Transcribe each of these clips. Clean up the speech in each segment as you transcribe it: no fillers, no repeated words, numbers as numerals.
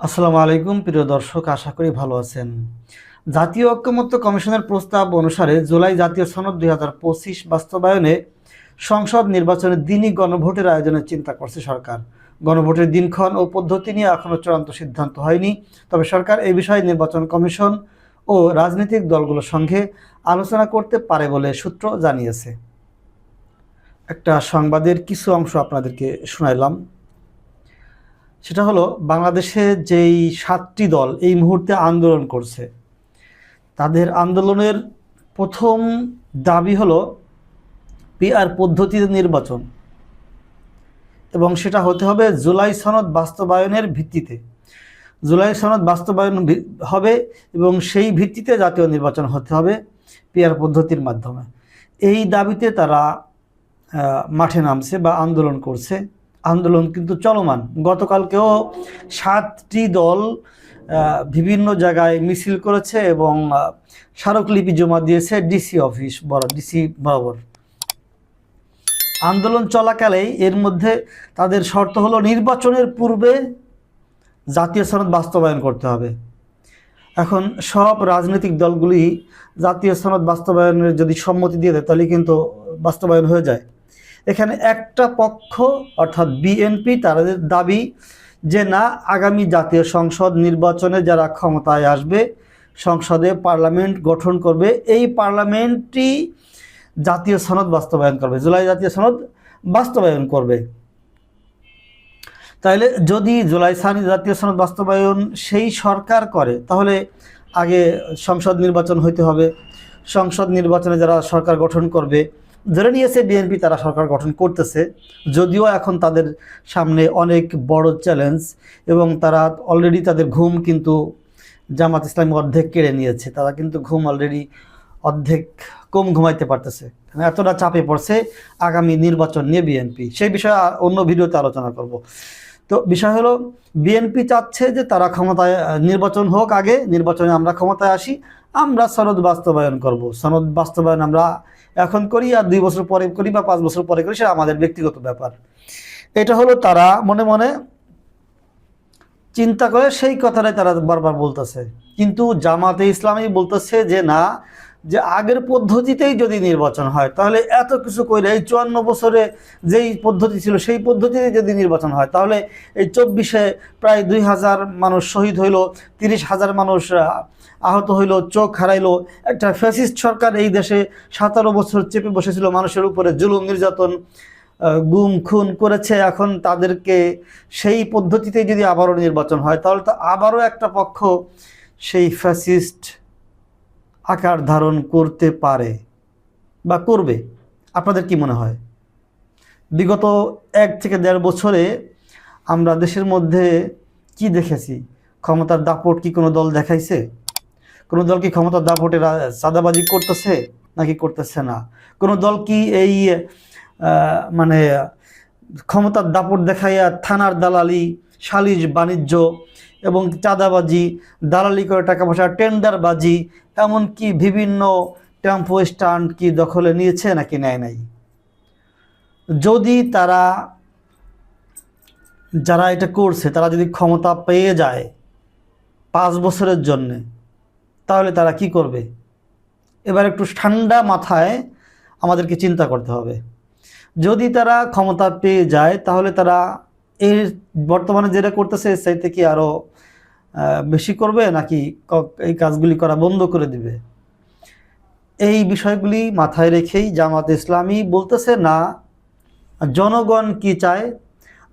আসসালামু আলাইকুম প্রিয় দর্শক, আশা করি ভালো আছেন। জাতীয় ঐকমত্য কমিশনের প্রস্তাব অনুসারে জুলাই জাতীয় সনদ 2025 বাস্তবায়নে সংসদ নির্বাচনের দিনই গণভোটের আয়োজনের চিন্তা করছে সরকার। গণভোটের দিনক্ষণ ও পদ্ধতি নিয়ে এখনও চূড়ান্ত সিদ্ধান্ত হয়নি, তবে সরকার এই বিষয়ে নির্বাচন কমিশন ও রাজনৈতিক দলগুলোর সঙ্গে আলোচনা করতে পারে বলে সূত্র জানিয়েছে। একটা সংবাদের কিছু অংশ আপনাদেরকে শোনাইলাম। সেটা হলো, বাংলাদেশে যেই 7টি দল এই মুহূর্তে আন্দোলন করছে, তাদের আন্দোলনের প্রথম দাবি হলো পিআর পদ্ধতিতে নির্বাচন, এবং সেটা হতে হবে জুলাই সনদ বাস্তবায়নের ভিত্তিতে। জুলাই সনদ বাস্তবায়ন হবে এবং সেই ভিত্তিতে জাতীয় নির্বাচন হতে হবে পিআর পদ্ধতির মাধ্যমে। এই দাবিতে তারা মাঠে নামছে বা আন্দোলন করছে। আন্দোলন কিন্তু চলমান। গতকালকেও 7টি দল বিভিন্ন জায়গায় মিছিল করেছে এবং স্মারকলিপি জমা দিয়েছে ডিসি অফিস ডিসি বরাবর। আন্দোলন চলাকালেই এর মধ্যে তাদের শর্ত হলো নির্বাচনের পূর্বে জাতীয় সনদ বাস্তবায়ন করতে হবে। এখন সব রাজনৈতিক দলগুলি জাতীয় সনদ বাস্তবায়নের যদি সম্মতি দিয়ে দেয় তাহলে কিন্তু বাস্তবায়ন হয়ে যায়। এখানে একটা পক্ষ অর্থাৎ বিএনপি, তাদের দাবি যে না, আগামী জাতীয় সংসদ নির্বাচনে যারা ক্ষমতায় আসবে, সংসদে পার্লামেন্ট গঠন করবে, এই পার্লামেন্টই জাতীয় সনদ বাস্তবায়ন করবে, জুলাই জাতীয় সনদ বাস্তবায়ন করবে। তাইলে যদি জুলাই জাতীয় সনদ বাস্তবায়ন সেই সরকার করে, তাহলে আগে সংসদ নির্বাচন হইতে হবে। সংসদ নির্বাচনে যারা সরকার গঠন করবে, ধরে নিয়েছে বিএনপি তারা সরকার গঠন করতেছে, যদিও এখন তাদের সামনে অনেক বড় চ্যালেঞ্জ এবং তারা অলরেডি তাদের ঘুম কিন্তু জামাত ইসলামী অর্ধেক কেড়ে নিয়েছে। তারা কিন্তু ঘুম অলরেডি অর্ধেক কম ঘুমাইতে পারতেছে, এতটা চাপে পড়ছে আগামী নির্বাচন নিয়ে বিএনপি। সেই বিষয়ে অন্য ভিডিওতে আলোচনা করব। তো বিষয় হলো, বিএনপি চাচ্ছে যে তারা ক্ষমতায় নির্বাচন হোক, আগে নির্বাচনে আমরা ক্ষমতায় আসি, আমরা সনদ বাস্তবায়ন করব। সনদ বাস্তবায়ন আমরা এখন করি, আর 2 বছর পরে করি বা 5 বছর পরে করি, সেটা আমাদের ব্যক্তিগত ব্যাপার। এটা হলো তারা মনে মনে চিন্তা করে, সেই কথাটাই তারা বারবার বলতেছে। কিন্তু জামাতে ইসলামী বলতেছে যে না, যে আগের পদ্ধতিতেই যদি নির্বাচন হয় তাহলে এত কিছু কইলে, এই 54 বছরে যেই পদ্ধতি ছিল সেই পদ্ধতিতে যদি নির্বাচন হয়, তাহলে এই 24-এ প্রায় 2000 মানুষ শহীদ হইল, 30,000 মানুষ আহত হইল, চোখ হারাইলো। একটা ফ্যাসিস্ট সরকার এই দেশে 17 বছর চেপে বসেছিল, মানুষের উপরে জুলুম নির্যাতন গুম খুন করেছে। এখন তাদেরকে সেই পদ্ধতিতে যদি আবারও নির্বাচন হয়, তাহলে তো আবারও একটা পক্ষ সেই ফ্যাসিস্ট আকার ধারণ করতে পারে বা করবে। আপনাদের কি মনে হয়? বিগত 1 থেকে 1.5 বছরে আমরা দেশের মধ্যে কি দেখেছি? ক্ষমতার দাপট কি কোনো দল দেখাইছে? কোনো দল কি ক্ষমতার দাপটে চাঁদাবাজি করতেছে নাকি করতেছে না? কোনো দল কি এই মানে ক্ষমতার দাপট দেখাইয়া থানার দালালি, সালিশ বাণিজ্য এবং চাঁদাবাজি, দালালি করে টাকা পয়সা, টেন্ডারবাজি, এমনকি বিভিন্ন টেম্পো স্ট্যান্ড কি দখলে নিয়েছে নাকি নেয় নাই? যদি যারা এটা করছে তারা যদি ক্ষমতা পেয়ে যায় 5 বছরের জন্যে, তাহলে তারা কি করবে? এবার একটু ঠান্ডা মাথায় আমাদেরকে চিন্তা করতে হবে। যদি তারা ক্ষমতা পেয়ে যায়, তাহলে তারা এর বর্তমানে যেটা করতেছে এর চাইতে কি আরও বেশি করবে, নাকি এই কাজগুলি করা বন্ধ করে দিবে? এই বিষয়গুলি মাথায় রেখেই জামাত ইসলামী বলতেছে না, জনগণ কি চায়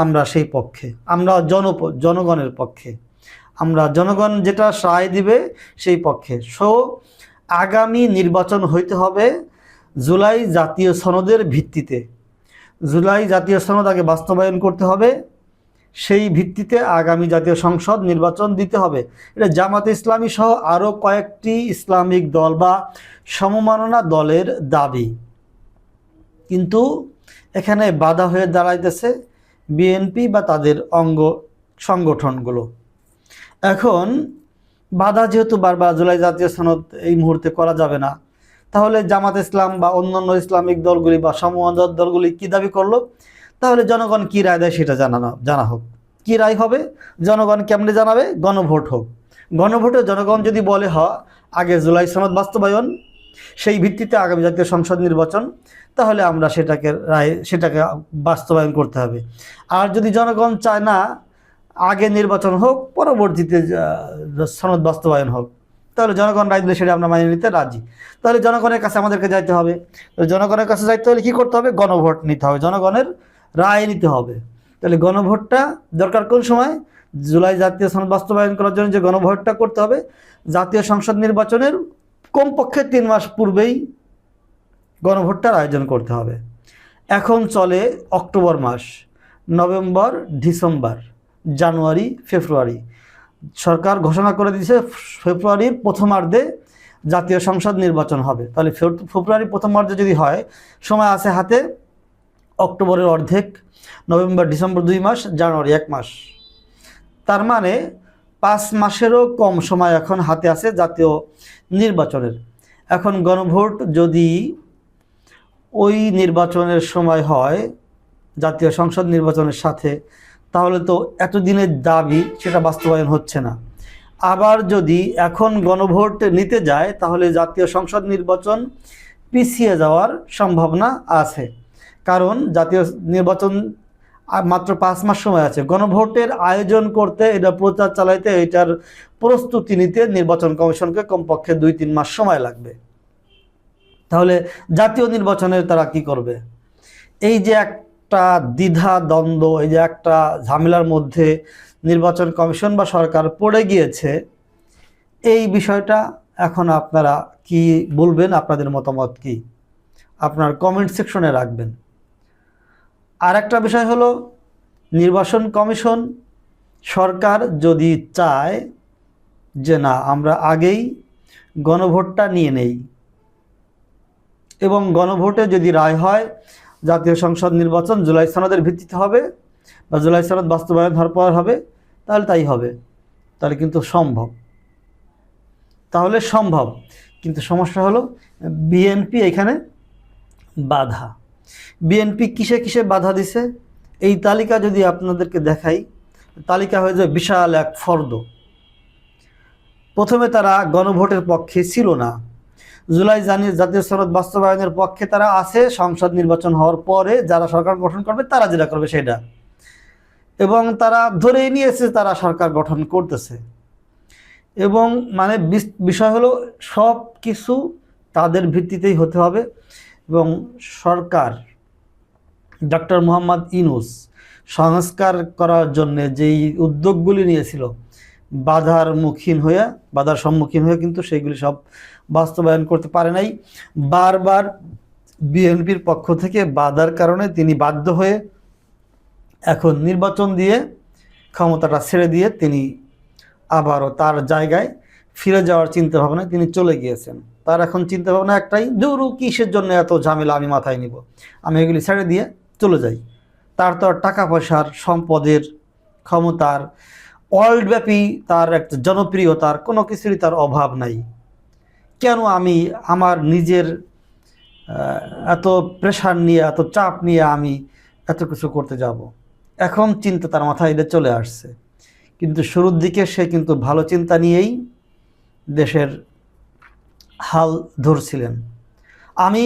আমরা সেই পক্ষে, আমরা জনগণের পক্ষে, আমরা জনগণ যেটা রায় দিবে সেই পক্ষে। আগামী নির্বাচন হইতে হবে জুলাই জাতীয় সনদের ভিত্তিতে। জুলাই জাতীয় সনদ আগে বাস্তবায়ন করতে হবে, সেই ভিত্তিতে আগামী জাতীয় সংসদ নির্বাচন দিতে হবে। এটা জামাতে ইসলামী সহ আরও কয়েকটি ইসলামিক দল বা সমমাননা দলের দাবি। কিন্তু এখানে বাধা হয়ে দাঁড়াইতেছে বিএনপি বা তাদের অঙ্গ সংগঠনগুলো। এখন বাধা যেহেতু বারবার, জুলাই জাতীয় সনদ এই মুহূর্তে করা যাবে না, তাহলে জামাত ইসলাম বা অন্যান্য ইসলামিক দলগুলি বা সমমত দলগুলি কি দাবি করলো? তাহলে জনগণ কি রায় দেয় সেটা জানা হোক। কি রায় হবে? জনগণ কেমনে জানাবে? গণভোট হোক। গণভোটে জনগণ যদি বলে আগে জুলাই সনদ বাস্তবায়ন, সেই ভিত্তিতে আগামী জাতীয় সংসদ নির্বাচন, তাহলে আমরা সেটাকে বাস্তবায়ন করতে হবে। আর যদি জনগণ চায় না আগে নির্বাচন হোক, পরবর্তীতে সনদ বাস্তবায়ন হোক, তাহলে জনগণ রায় দিলে সেটা আমরা মানিয়ে নিতে রাজি। তাহলে জনগণের কাছে আমাদেরকে যাইতে হবে। জনগণের কাছে যাইতে হলে কী করতে হবে? গণভোট নিতে হবে, জনগণের রায় নিতে হবে। তাহলে গণভোটটা দরকার কোন সময়? জুলাই জাতীয় সনদ বাস্তবায়ন করার জন্য যে গণভোটটা করতে হবে, জাতীয় সংসদ নির্বাচনের কমপক্ষে 3 মাস পূর্বেই গণভোটটার আয়োজন করতে হবে। এখন চলে অক্টোবর মাস, নভেম্বর, ডিসেম্বর, জানুয়ারি, ফেব্রুয়ারি। সরকার ঘোষণা করে দিয়েছে ফেব্রুয়ারির প্রথমার্ধে জাতীয় সংসদ নির্বাচন হবে। তাহলে ফেব্রুয়ারির প্রথমার্ধে যদি হয়, সময় আছে হাতে অক্টোবরের অর্ধেক, নভেম্বর, ডিসেম্বর 2 মাস, জানুয়ারি 1 মাস। তার মানে 5 মাসেরও কম সময় এখন হাতে আছে জাতীয় নির্বাচনের। এখন গণভোট যদি ওই নির্বাচনের সময় হয়, জাতীয় সংসদ নির্বাচনের সাথে, তাহলে তো এতদিনের দাবি সেটা বাস্তবায়ন হচ্ছে না। আবার যদি এখন গণভোট নিতে যায়, তাহলে জাতীয় সংসদ নির্বাচন পিছিয়ে যাওয়ার সম্ভাবনা আছে। কারণ জাতীয় নির্বাচন মাত্র 5 মাস সময় আছে। গণভোটের আয়োজন করতে, এটা প্রচার চালাইতে, এটার প্রস্তুতি নিতে নির্বাচন কমিশনকে কমপক্ষে 2-3 মাস সময় লাগবে। তাহলে জাতীয় নির্বাচনের তারা কি করবে? এই যে একটা দ্বিধা দ্বন্দ্ব, এই যে একটা ঝামেলার মধ্যে নির্বাচন কমিশন বা সরকার পড়ে গিয়েছে, এই বিষয়টা এখন আপনারা কি বলবেন? আপনাদের মতামত কি? আপনার কমেন্ট সেকশনে রাখবেন। আর একটা বিষয় হলো, নির্বাচন কমিশন, সরকার যদি চায় যে না, আমরা আগেই গণভোটটা নিয়ে নেই, এবং গণভোটে যদি রায় হয় জাতীয় সংসদ নির্বাচন জুলাই সনদের ভিত্তিতে হবে বা জুলাই সনদ বাস্তবায়ন হওয়ার পর হবে, তাহলে তাই হবে। তাহলে কিন্তু সম্ভব, তাহলে সম্ভব। কিন্তু সমস্যা হলো বিএনপি এখানে বাধা। বিএনপি কিসে কিসে বাধা দিছে, এই তালিকা যদি আপনাদেরকে দেখাই, তালিকা হয়ে যায় বিশাল এক ফর্দ। প্রথমে তারা গণভোটের পক্ষে ছিল না, জুলাই জাতীয় সনদ বাস্তবায়নের পক্ষে তারা আছে সংসদ নির্বাচন হওয়ার পরে যারা সরকার গঠন করবে তারা যেটা করবে সেটা, এবং তারা ধরেই নিয়েছে তারা সরকার গঠন করতেছে। এবং মানে বিষয় হলো সব কিছু তাদের ভিত্তিতেই হতে হবে। এবং সরকার, ডক্টর মোহাম্মদ ইউনূস সংস্কার করার জন্য যেই উদ্যোগগুলি নিয়েছিল, বাধার সম্মুখীন হয়ে কিন্তু সেইগুলি সব বাস্তবায়ন করতে পারে নাই। বারবার বিএনপির পক্ষ থেকে বাধার কারণে তিনি বাধ্য হয়ে এখন নির্বাচন দিয়ে ক্ষমতাটা ছেড়ে দিয়ে তিনি আবারও তার জায়গায় ফিরে যাওয়ার চিন্তাভাবনায় তিনি চলে গিয়েছেন। তার এখন চিন্তাভাবনা একটাই, দূর কিসের জন্য এত ঝামেলা আমি মাথায় নিব, আমি এগুলি ছেড়ে দিয়ে চলে যাই। তার তো টাকা পয়সার, সম্পদের, ক্ষমতার, ওয়ার্ল্ডব্যাপী তার একটা জনপ্রিয়তার কোনো কিছুরই তার অভাব নাই। কেন আমি আমার নিজের এত প্রেশার নিয়ে, এত চাপ নিয়ে আমি এত কিছু করতে যাব? এখন চিন্তা তার মাথায় এটা চলে আসছে। কিন্তু শুরুর দিকে সে কিন্তু ভালো চিন্তা নিয়েই দেশের হাল ধরছিলেন। আমি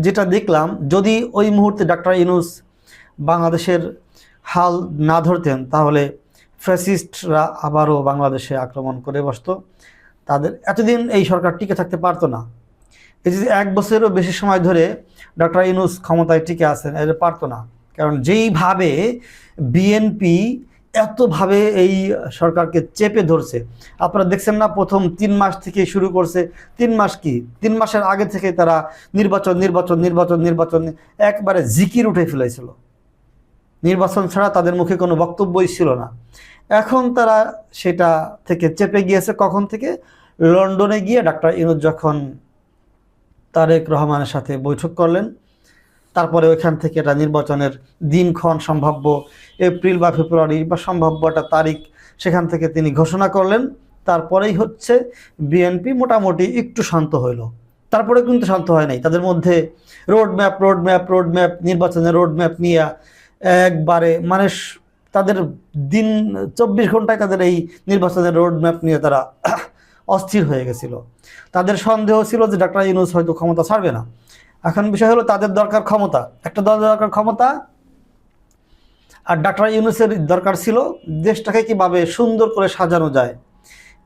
যেটা দেখলাম, যদি ওই মুহূর্তে ডক্টর ইউনূস বাংলাদেশের হাল না ধরতেন, তাহলে ফ্যাসিস্টরা আবারও বাংলাদেশে আক্রমণ করে বসতো। তাদের এতদিন এই সরকার টিকে থাকতে পারতো না। এই যে 1 বছরেরও বেশি সময় ধরে ডক্টর ইউনূস ক্ষমতায় টিকে আছেন, এটা পারতো না। কারণ যেইভাবে বিএনপি এতভাবে এই সরকারকে চেপে ধরছে, আপনারা দেখছেন না, প্রথম 3 মাস থেকে শুরু করছে। 3 মাস কি, 3 মাসের আগে থেকে তারা নির্বাচন নির্বাচন নির্বাচন নির্বাচন একবারে জিকির উঠে ফেলেছিল। নির্বাচন ছাড়া তাদের মুখে কোনো বক্তব্যই ছিল না। এখন তারা সেটা থেকে চেপে গিয়েছে। কখন থেকে? লন্ডনে গিয়ে ডক্টর ইউনূস যখন তারেক রহমানের সাথে বৈঠক করলেন, তারপরে ওইখান থেকে এটা নির্বাচনের দিনক্ষণ সম্ভাব্য এপ্রিল বা ফেব্রুয়ারি বা সম্ভাব্য একটা তারিখ সেখান থেকে তিনি ঘোষণা করলেন। তারপরেই হচ্ছে বিএনপি মোটামুটি একটু শান্ত হইল। তারপরে কিন্তু শান্ত হয় নাই। তাদের মধ্যে রোড ম্যাপ নির্বাচনের রোড ম্যাপ নিয়ে একবারে মানে তাদের দিন 24 ঘন্টায় তাদের এই নির্বাচনের রোড ম্যাপ নিয়ে তারা অস্থির হয়ে গেছিল। তাদের সন্দেহ ছিল যে ডক্টর ইউনূস হয়তো ক্ষমতা ছাড়বে না। এখন বিষয় হলো তাদের দরকার ক্ষমতা, একটা দলের দরকার ক্ষমতা, আর ডক্টর ইউনূসের দরকার ছিল দেশটাকে কিভাবে সুন্দর করে সাজানো যায়।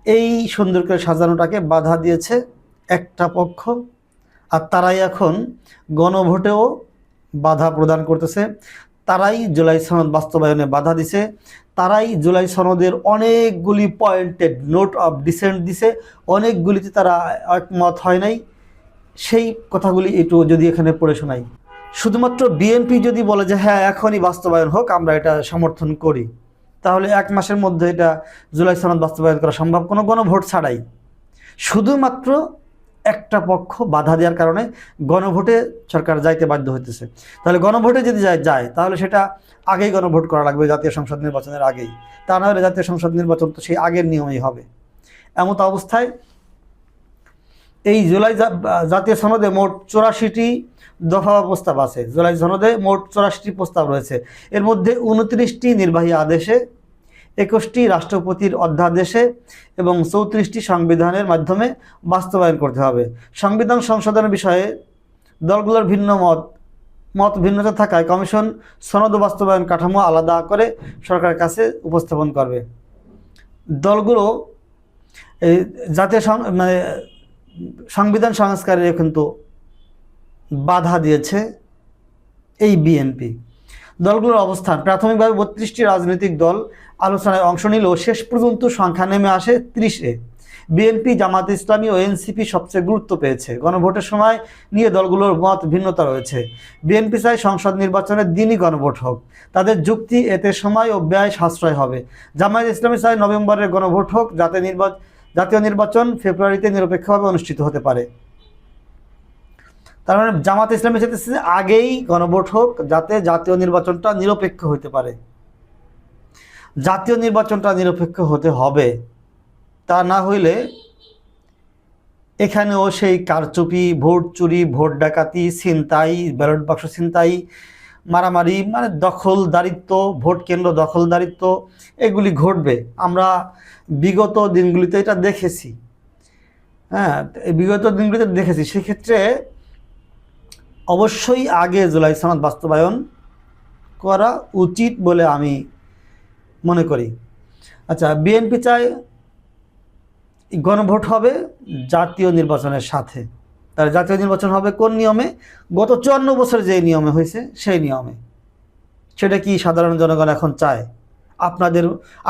এই সুন্দর করে সাজানোটাকে বাধা দিয়েছে একটা পক্ষ, আর তারাই এখন গণভোটেও বাধা প্রদান করতেছে। তারাই জুলাই সনদ বাস্তবায়নে বাধা দিছে, তারাই জুলাই সনদের অনেকগুলি পয়েন্টেড নোট অফ ডিসেন্ট দিছে, অনেকগুলিতে তারা একমত হয় নাই। সেই কথাগুলি একটু যদি এখানে পড়ে শোনাই। শুধুমাত্র বিএনপি যদি বলে যে হ্যাঁ এখনই বাস্তবায়ন হোক, আমরা এটা সমর্থন করি, তাহলে 1 মাসের মধ্যে এটা জুলাই সনদ বাস্তবায়ন করা সম্ভব, কোনো গণভোট ছাড়াই। শুধুমাত্র একটা পক্ষ বাধা দেওয়ার কারণে গণভোটে সরকার যাইতে বাধ্য হইতেছে। তাহলে গণভোটে যদি যায় তাহলে সেটা আগেই গণভোট করা লাগবে, জাতীয় সংসদ নির্বাচনের আগেই। তা না হলে জাতীয় সংসদ নির্বাচন তো সেই আগের নিয়মেই হবে। এমত অবস্থায় এই জুলাই জাতীয় সনদে মোট 84টি দফা প্রস্তাব আছে। জুলাই সনদে মোট 84টি প্রস্তাব রয়েছে। এর মধ্যে 29টি নির্বাহী আদেশে, 21টি রাষ্ট্রপতির অধ্যাদেশে এবং 34টি সংবিধানের মাধ্যমে বাস্তবায়ন করতে হবে। সংবিধান সংশোধনের বিষয়ে দলগুলোর মত ভিন্নতা থাকায় কমিশন সনদ বাস্তবায়ন কাঠামো আলাদা করে সরকারের কাছে উপস্থাপন করবে। দলগুলো জাতীয় সংবিধান সংস্কারে কিন্তু বাধা দিয়েছে এই বিএনপি। দলগুলোর অবস্থান: প্রাথমিকভাবে 32টি রাজনৈতিক দল আলোচনায় অংশ নিলেও শেষ পর্যন্ত সংখ্যা নেমে আসে 30-এ। বিএনপি, জামাত ইসলামী ও এনসিপি সবচেয়ে গুরুত্ব পেয়েছে। গণভোটের সময় নিয়ে দলগুলোর মত ভিন্নতা রয়েছে। বিএনপি চায় সংসদ নির্বাচনের দিনই গণভোট হোক। তাদের যুক্তি, এতে সময় ও ব্যয় সাশ্রয় হবে। জামায়াত ইসলামী চায় নভেম্বরের গণভোট হোক, যাতে জাতীয় নির্বাচন ফেব্রুয়ারিতে নিরপেক্ষভাবে অনুষ্ঠিত হতে পারে। তার মানে জামাত ইসলামী চাইতেছে আগেই গণভোট হোক, যাতে জাতীয় নির্বাচনটা নিরপেক্ষ হতে পারে। জাতীয় নির্বাচনটা নিরপেক্ষ হতে হবে, তা না হইলে এখানেও সেই কারচুপি, ভোট চুরি, ভোট ডাকাতি, ছিনতাই, ব্যালট বাক্স ছিনতাই, মারামারি, মানে দখলদারিত্ব, ভোট কেন্দ্র দখলদারিত্ব, এগুলি ঘটবে। আমরা বিগত দিনগুলিতে এটা দেখেছি। হ্যাঁ, বিগত দিনগুলিতে দেখেছি। সেক্ষেত্রে অবশ্যই আগে জুলাই সনদ বাস্তবায়ন করা উচিত বলে আমি মনে করি। আচ্ছা, বিএনপি চায় গণভোট হবে জাতীয় নির্বাচনের সাথে। তার জাতীয় নির্বাচন হবে কোন নিয়মে? গত 54 বছর যে নিয়মে হয়েছে সেই নিয়মে। সেটা কি সাধারণ জনগণ এখন চায়?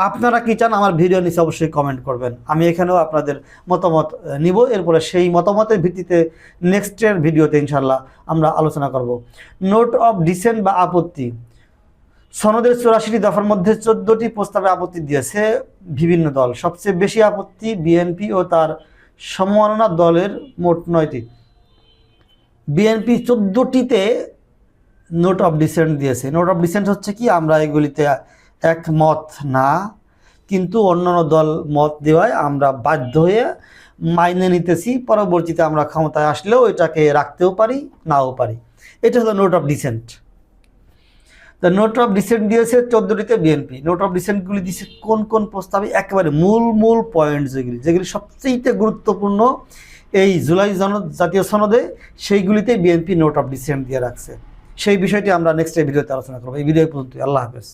আপনারা কি চান? আমার ভিডিও নিচে অবশ্যই কমেন্ট করবেন। আমি এখানেও আপনাদের মতামত নিব। এরপরে সেই মতামতের ভিত্তিতে নেক্সটের ভিডিওতে ইনশাল্লাহ আমরা আলোচনা করব। নোট অফ ডিসেন্ট বা আপত্তি: সনদের 84টি দফার মধ্যে 14টি প্রস্তাবে আপত্তি দিয়েছে বিভিন্ন দল। সবচেয়ে বেশি আপত্তি বিএনপি ও তার সমমনা দলের, মোট 9টি। বিএনপি 14টিতে নোট অফ ডিসেন্ট দিয়েছে। নোট অফ ডিসেন্ট হচ্ছে কি, আমরা এগুলিতে একমত না, কিন্তু অন্যান্য দল মত দেওয়ায় আমরা বাধ্য হয়ে মাইনে নিতেছি। পরবর্তীতে আমরা ক্ষমতায় আসলেও এটাকে রাখতেও পারি, নাও পারি। এটা হলো নোট অফ ডিসেন্ট। তা নোট অফ ডিসেন্ট দিয়েছে 14টিতে বিএনপি। নোট অফ ডিসেন্টগুলি দিয়েছে কোন কোন প্রস্তাবে? একেবারে মূল পয়েন্ট যেগুলি সবচেয়ে গুরুত্বপূর্ণ এই জুলাই জাতীয় সনদে, সেইগুলিতে বিএনপি নোট অফ ডিসেন্ট দিয়ে রাখছে। সেই বিষয়টি আমরা নেক্সট ভিডিওতে আলোচনা করবো। এই ভিডিও পর্যন্ত, আল্লাহ হাফেজ।